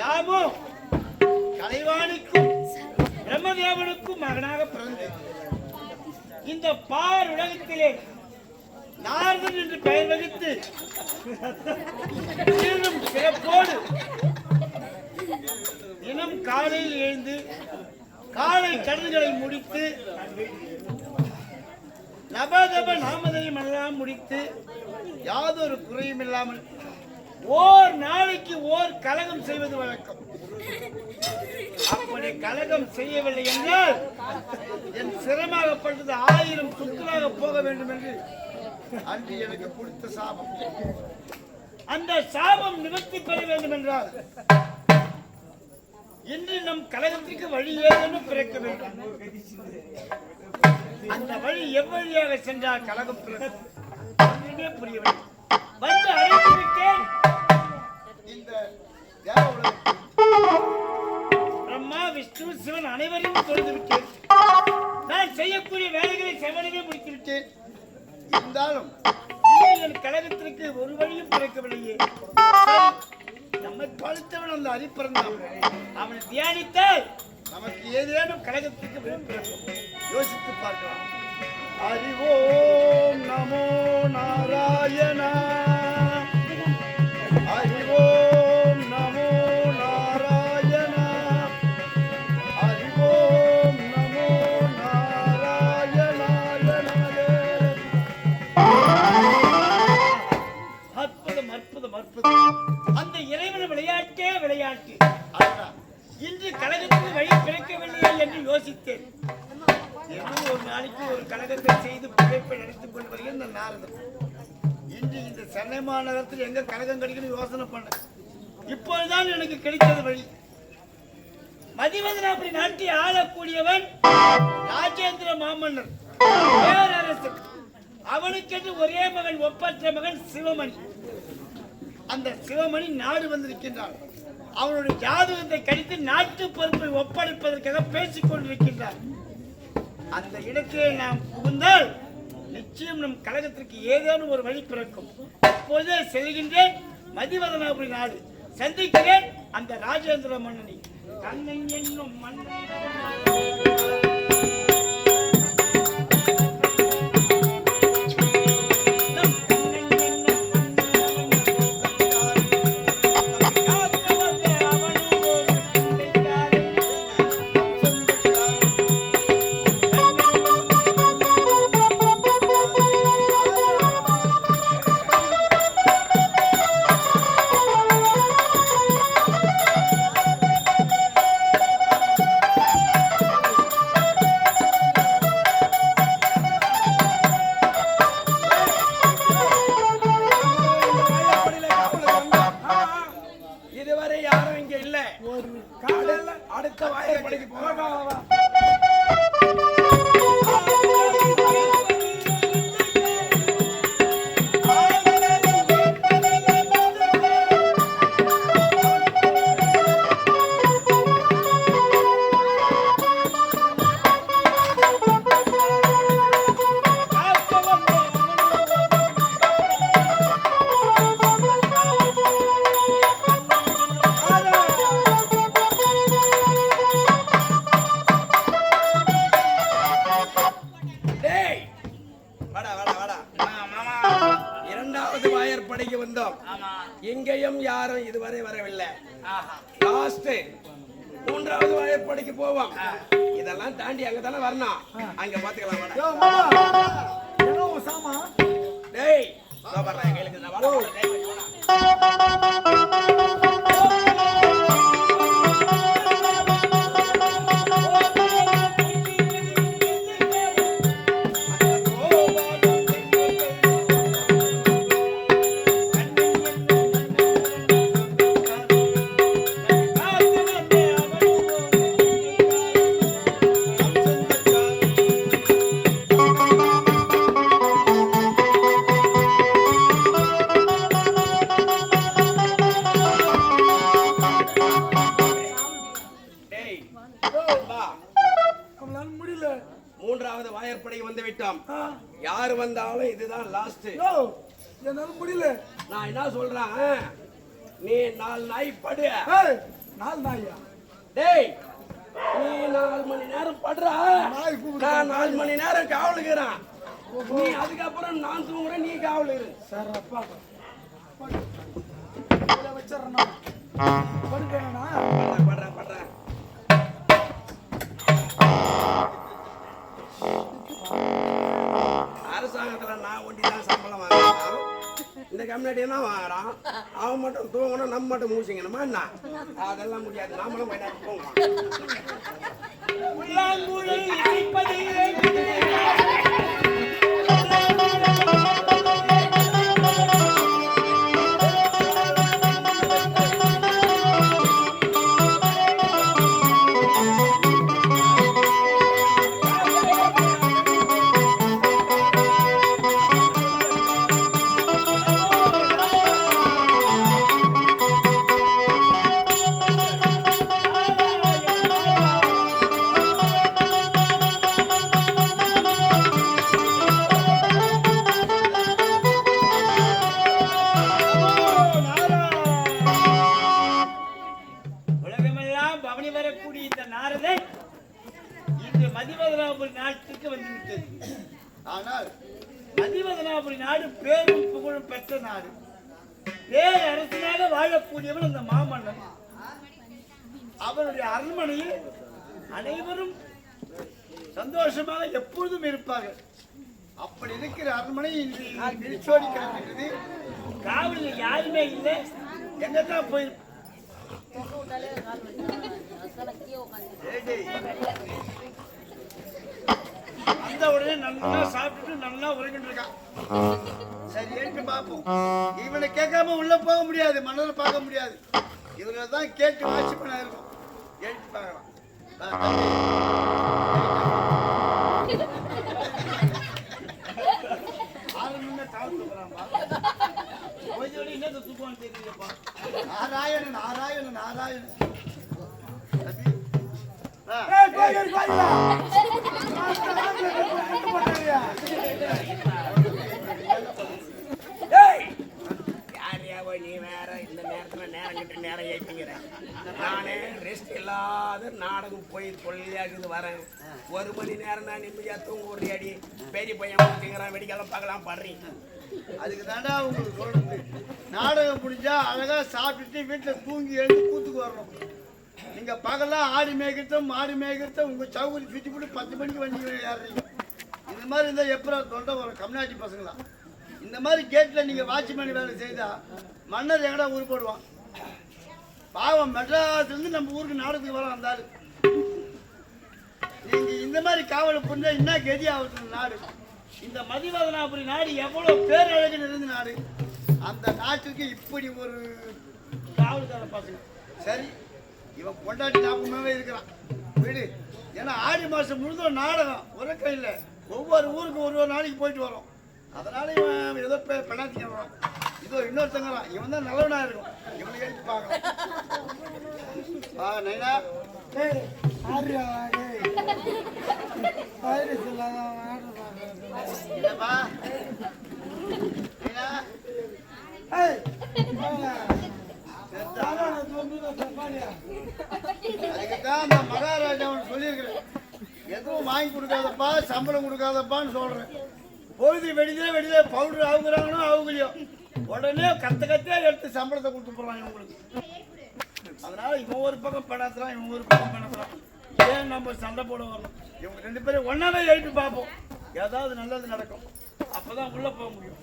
யாமும் கலைவாணிக்கும் பிரம்மதேவனுக்கும் மகனாக பிறந்தேன். இந்த பார் உலகத்திலே நாரதன் என்று பெயர் வகித்து சிறப்போடு தினம் காலையில் எழுந்து காலை கடன்களை முடித்து நபதப நாமதையும் எல்லாம் முடித்து யாதொரு குறையும் இல்லாமல் ஓர் நாளைக்கு ஓர் கலகம் செய்வது வழக்கம். அப்படி கலகம் செய்யவில்லை என்றால் என் சிரமாகப்பட்டது 1000 சுற்றுலாக போக வேண்டும் என்று அன்று எனக்கு கொடுத்த சாபம். அந்த சாபம் நிவர்த்தி பெற வேண்டும் என்றால் இன்று நம் கலகத்திற்கு வழி ஏதேனும் பிறக்க வேண்டும். அந்த வழி எவ்வழியாக சென்றால் கலகம் ஒன்றுமே புரியவில்லை. வந்து அழைத்திருக்கேன். இந்த தேவ உலகத்தில் பிரம்மா விஷ்ணு சிவன் அனைவரையும் தொழுதுவிட்டேன். நான் செய்யக்கூடிய வேலைகளை செவனவே முடித்துவிட்டேன். இருந்தாலும் என் கழகத்திற்கு ஒரு வழியும் பிறக்கவில்லையே. நம்மை பழுத்தவன் அந்த அரிப்பிறந்தான். அவனை தியானித்தால் நமக்கு ஏதேனும் கழகத்திற்கு பிறக்கும். யோசித்து பார்க்கலாம். அறிவோம் நமோ நாராயணா, அறிவோம் நமோ நாராயணா, அறிவோம் நமோ நாராயணா. அற்புதம் அற்புதம் அற்புதம். அந்த இறைவன் விளையாட்டே விளையாட்டு. இன்று கழகத்துக்கு வழி பிறக்கவில்லையே என்று யோசித்தேன். இன்னும் ஒரு நாளைக்கு ஒரு கழகத்தை செய்து பிழைப்பை நடத்திக் கொண்டு வருகிறேன் நாரதன். இன்று இந்த சென்னை மாநகரத்தில் எங்க கழகம் கிடைக்கணும் யோசனை பண்ண. இப்பொழுதுதான் எனக்கு கிடைத்தது வழி. மதிவதனாபுரி நாட்டை ஆளக்கூடியவன் ராஜேந்திர மாமன்னர் பேரரசன். அவனுக்கென்று ஒரே மகன், ஒப்பற்ற மகன் சிவமணி. அந்த சிவமணி நாடு வந்திருக்கின்றான். அவனுடைய ஜாதகத்தை கடித்து நாட்டு பொறுப்பை ஒப்படைப்பதற்காக பேசிக் கொண்டிருக்கின்றார். அந்த இடத்திலே நாம் புகுந்தால் நிச்சயம் நம் கழகத்திற்கு ஏதேனும் ஒரு வழி பிறக்கும். அப்போதே செல்கின்றேன் மதிவதனாபுரி நாடு. சந்திக்கிறேன் அந்த ராஜேந்திர மன்னனை. கண்ணன் என்னும் மன்னன் இங்கேயும் யாரும் இதுவரை வரவில்லை. மூன்றாவது வாயப்படிக்கு போவோம். இதெல்லாம் தாண்டி அங்கதானே வரணும். அங்க பாத்துக்கலாம். டேய் மூன்றாவது வாயற்படை வந்து விட்டோம். யாரு வந்தாலும் இதுதான் லாஸ்ட். என்னால முடியல. நான் என்ன சொல்றேன், நீ 4 நாய் படு, நாலு நாயா? டேய் நீ 4 மணி நேரம் படுறா, நான் 4 மணி நேரம் காவலுக்குறேன். நீ அதுக்கப்புறம் நான் தூங்குறேன், நீ காவல் இரு. சார் அப்பா வச்சிடறேன். படுக்கணும்னா படுறா படுறா. அரசாங்கத்துல நான் ஒண்டிதான் சம்பளம் வாங்குறான், இந்த கம்யூனிட்டி தான் வாங்குறான். அவன் மட்டும் தூங்கணும், நம்ம மட்டும் மூசிங்கணுமா என்ன? அதெல்லாம் முடியாது, நாமளும் போய் தூங்குவோம். புல்லாங்குழல் இசைப்பதிலே உலகமெல்லாம் பவனி வரக்கூடிய இந்த நாரதன் இன்று மதிவதனாபுரி நாட்டுக்கு வந்துவிட்டது. ஆனால் மதிவதனாபுரி நாடு பேரும் புகழும் பெற்ற நாடு. பேரரசனாக வாழக்கூடியவன் அந்த மாமன்னன். அவனுடைய அரண்மனையில் அனைவரும் சந்தோஷமாக எப்பொழுதும் இருப்பார்கள். அப்படி இருக்கிற அரண்மனை இன்று விரிச்சோடி கிடக்கிறது. காவலில் யாருமே இல்லை. எங்கதான் போயிருப்போம். அந்த உடனே நல்லா சாப்பிட்டுட்டு நல்லா உறங்கிட்டு இருக்கான். சரி ஏற்று பார்ப்போம். இவனை கேட்காம உள்ள போக முடியாது, மன்னரை பார்க்க முடியாது. இவங்க தான் கேட்டு வாட்சி பண்ண இருக்கும். ஏற்று பார்க்கலாம். என்ன தூக்குவான்னு தெரியலப்பா. நாராயணன் நாராயணன் நாராயணன். நீ வேற இந்த நேரத்துல நேரம் கிட்ட நேரம் ஏற்றிக்கிற. நானே ரெஸ்ட் இல்லாத நாடகம் போய் தொல்லையாகுது வரேன். 1 மணி நேரம் தான் நிம்மதியா தூங்க ஒரு அடி. பெரிய பையன் முடிச்சுங்கிறான், வெடிக்கலாம் பார்க்கலாம் படுறீங்க. அதுக்கு தாண்டா உங்களுக்கு சொல்றது. நாடகம் முடிஞ்சா அழகா சாப்பிட்டுட்டு வீட்டுல தூங்கி எழுந்து கூத்துக்கு வரணும். நீங்க பகலாம் ஆடி மேய்க்கிறதும் மாடு மேய்க்கிறதும் உங்க சவுகரி சுற்றி போட்டு 10 மணிக்கு வண்டி ஏறுறீங்க. இந்த மாதிரி இருந்தா எப்போ தொண்டை வரும் கம்யூனிட்டி பசங்களா? இந்த மாதிரி கேட்ல நீங்க வாட்ச்மேன் வேலை செய்தா மன்னர் எங்கடா ஊர் போடுவான்? பாவம் மெட்ராஸ்லேருந்து நம்ம ஊருக்கு நாடகத்துக்கு வர வந்தாரு. நீங்க இந்த மாதிரி காவலை புரிஞ்சா என்ன கதி ஆகுது நாடு? இந்த மதிவதனாபுரி நாடு எவ்வளவு பேரழகு நிறைந்த நாடு. அந்த நாட்டுக்கு இப்படி ஒரு காவல்கார பசங்க. சரி இவன் கொண்டாடி ஞாபகமாவே இருக்கிறான் வீடு. ஏன்னா ஆடி மாசம் முழுதும் நாடகம் உறக்கம் இல்லை. ஒவ்வொரு ஊருக்கு ஒரு நாளைக்கு போயிட்டு வரோம். அதனால இவன் ஏதோ பெண்ணாத்திக்க வரான். இதோ இன்னொருத்தங்கிறான், இவன் தான் நல்லவனா இருக்கும். இவனை எடுத்து பார்க்கலாம். நைனா இல்லப்பா அதுக்குதான் அந்த மகாராஜா அவன் சொல்லியிருக்கிறேன், எதுவும் வாங்கி கொடுக்காதப்பா, சம்பளம் கொடுக்காதப்பான்னு சொல்றேன். பொழுது வெடிதே பவுடர் ஆகுறாங்களோ ஆகுலையோ உடனே கத்தியா எடுத்து சம்பளத்தை கொடுத்து போடுறாங்க உங்களுக்கு. அதனால இவன் ஒரு பக்கம் படாத்துறான், இவன் ஒரு பக்கம் பணத்துறான். ஏன் நம்ம சண்டை போட வரணும்? இவங்க 2 பேரும் ஒன்னாவே எழுப்பி பார்ப்போம், ஏதாவது நல்லது நடக்கும். அப்பதான் உள்ள போக முடியும்.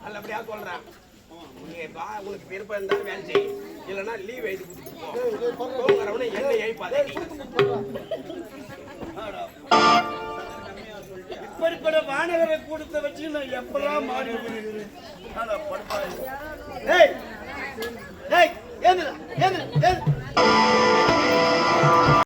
நல்லபடியா சொல்றேன். உங்களுக்கு விருப்பம் இருந்தா வேலை செய்யும், இல்லைன்னா லீவ் எழுதி கொடுத்துருவோம். என்ன ஏய்ப்பாதே இப்படிப்பட்ட வானவரை கூடத்தை வச்சு நான் எப்பெல்லாம் மாறி படுப்பாரு.